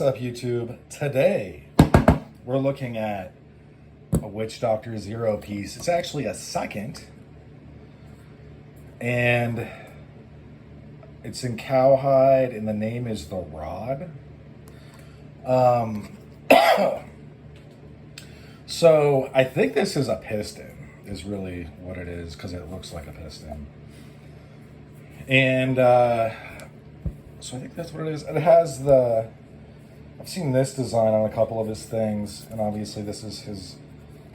What's up, YouTube? Today, we're looking at a Witchdoctor Zero piece. It's actually a second, and it's in cowhide, and the name is The Rod. So I think this is a piston, is really what it is, because it looks like a piston. And so I think that's what it is. It has I've seen this design on a couple of his things, and obviously this is his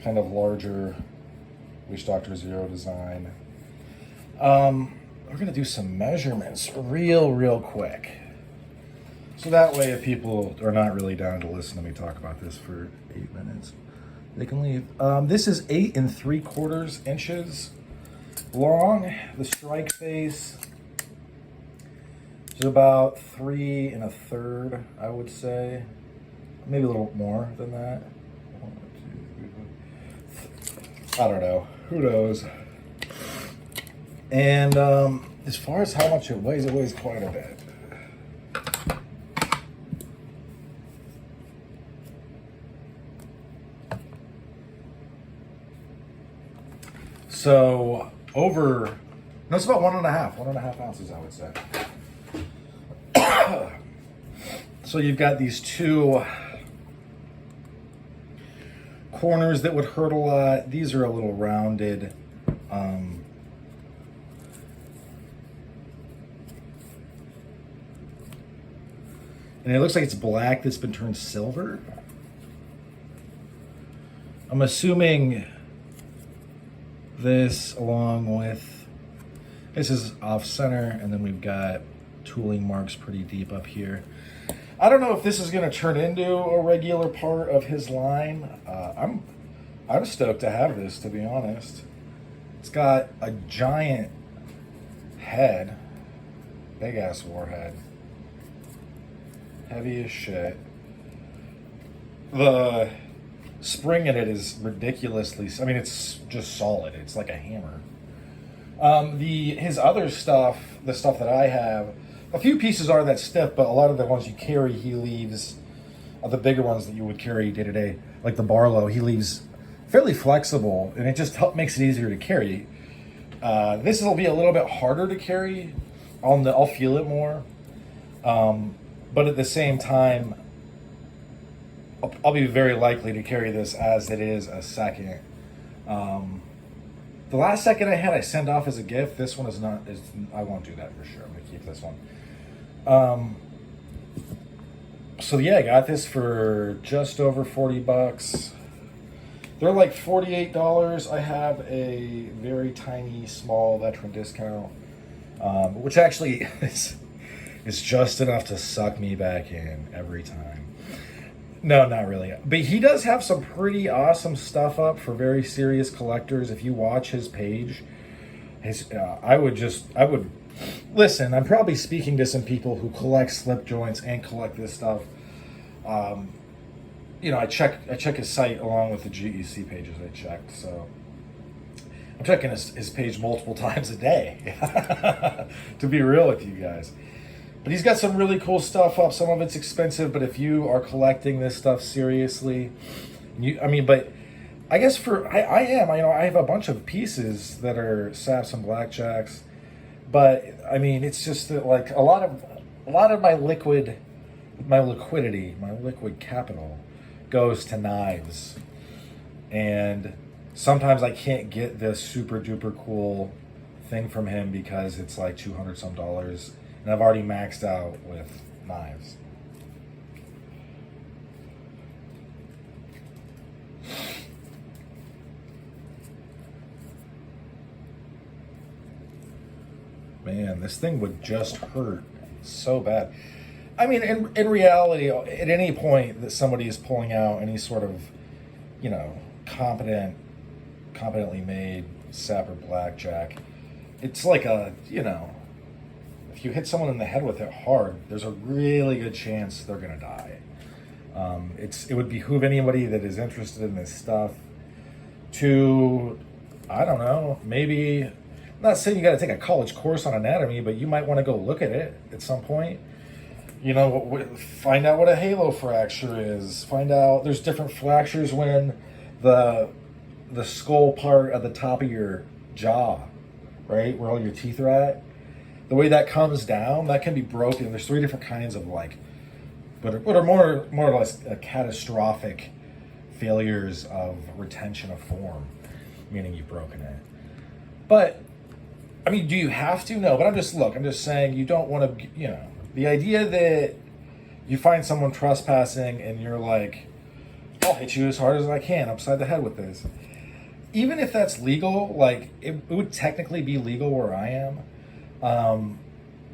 kind of larger Witchdoctor Zero design. We're gonna do some measurements real quick. So that way, if people are not really down to listen to me talk about this for 8 minutes, they can leave. This is 8 3/4 inches long. The strike face is about 3 1/3, I would say. Maybe a little more than that. 1, 2, 3, 4. I don't know. Who knows? And as far as how much it weighs quite a bit. So it's about 1.5 ounces, I would say. So you've got these two corners that would hurt a lot. These are a little rounded. And it looks like it's black that's been turned silver. I'm assuming this this is off center, and then we've got tooling marks pretty deep up here. I don't know if this is going to turn into a regular part of his line. I'm stoked to have this, to be honest. It's got a giant head, big ass warhead, heavy as shit. The spring in it is ridiculously, I mean, it's just solid. It's like a hammer. His other stuff, the stuff that I have, a few pieces are that stiff, but a lot of the ones you carry, he leaves, the bigger ones that you would carry day to day, like the Barlow, he leaves fairly flexible, and it just makes it easier to carry. This will be a little bit harder to carry. I'll feel it more, but at the same time, I'll be very likely to carry this as it is a second. The last second I had, I sent off as a gift. This one is not. I won't do that for sure. I'm gonna keep this one. So yeah, I got this for just over $40. They're like $48. I have a very tiny, small veteran discount, which actually is just enough to suck me back in every time. No, not really. But he does have some pretty awesome stuff up for very serious collectors. If you watch his page, I would listen. I'm probably speaking to some people who collect slip joints and collect this stuff. I check his site along with the GEC pages I checked. So I'm checking his page multiple times a day, to be real with you guys. But he's got some really cool stuff up. Some of it's expensive, but if you are collecting this stuff seriously, but I guess I have a bunch of pieces that are Saps and Blackjacks, but I mean, it's just that, like, a lot of my liquid capital goes to knives, and sometimes I can't get this super duper cool thing from him because it's like $200 some, and I've already maxed out with knives. Man, this thing would just hurt so bad. I mean, in reality, at any point that somebody is pulling out any sort of, competently made Sapper Blackjack, it's like if you hit someone in the head with it hard, there's a really good chance they're gonna die. It would behoove anybody that is interested in this stuff to, I don't know, maybe, I'm not saying you got to take a college course on anatomy, but you might want to go look at it at some point. You know, find out what a halo fracture is. Find out there's different fractures when the skull part at the top of your jaw, right, where all your teeth are at, the way that comes down, that can be broken. There's 3 different kinds of like, what are more or less catastrophic failures of retention of form, meaning you've broken it. But I mean, do you have to? No, but I'm just saying you don't want to, you know, the idea that you find someone trespassing and you're like, I'll hit you as hard as I can upside the head with this. Even if that's legal, like it would technically be legal where I am.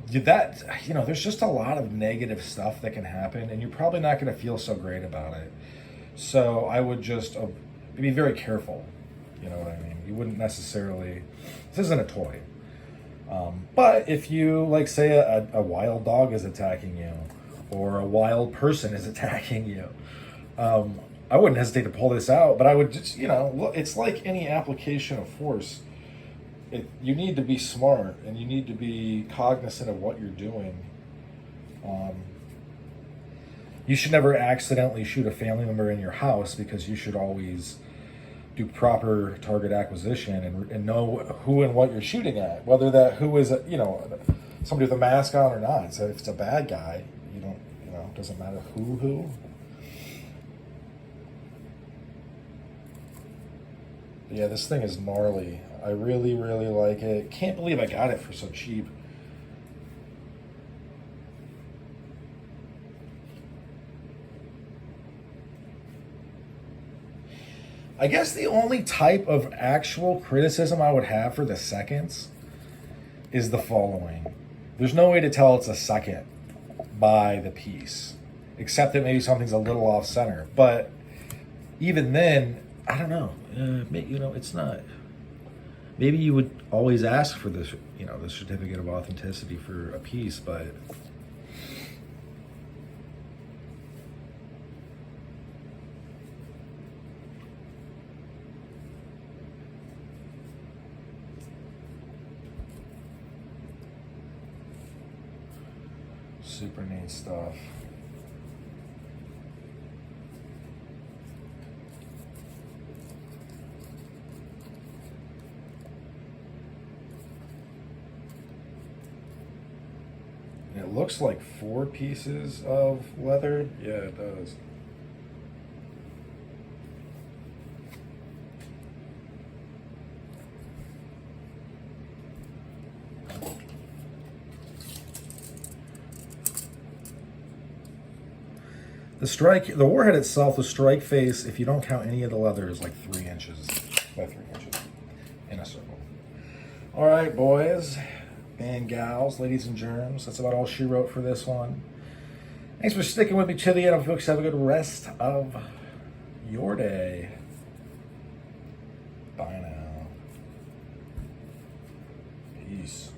That, you know, there's just a lot of negative stuff that can happen and you're probably not going to feel so great about it. So I would just be very careful. You know what I mean? You wouldn't necessarily, this isn't a toy. But if you, like, say a wild dog is attacking you or a wild person is attacking you, I wouldn't hesitate to pull this out, but I would just, you know, it's like any application of force. You need to be smart and you need to be cognizant of what you're doing. You should never accidentally shoot a family member in your house because you should always do proper target acquisition and know who and what you're shooting at, whether that who is, you know, somebody with a mask on or not. So if it's a bad guy, you know, it doesn't matter who. But yeah, this thing is gnarly. I really, really like it. Can't believe I got it for so cheap. I guess the only type of actual criticism I would have for the seconds is the following. There's no way to tell it's a second by the piece, except that maybe something's a little off center. But even then, I don't know. You know, it's not. Maybe you would always ask for this, you know, the certificate of authenticity for a piece, but super neat stuff. And it looks like 4 pieces of leather. Yeah, it does. The warhead itself, the strike face, if you don't count any of the leather, is like 3 inches by 3 inches in a circle. All right, boys and gals, ladies and germs, that's about all she wrote for this one. Thanks for sticking with me to the end. I hope you have a good rest of your day. Bye now. Peace.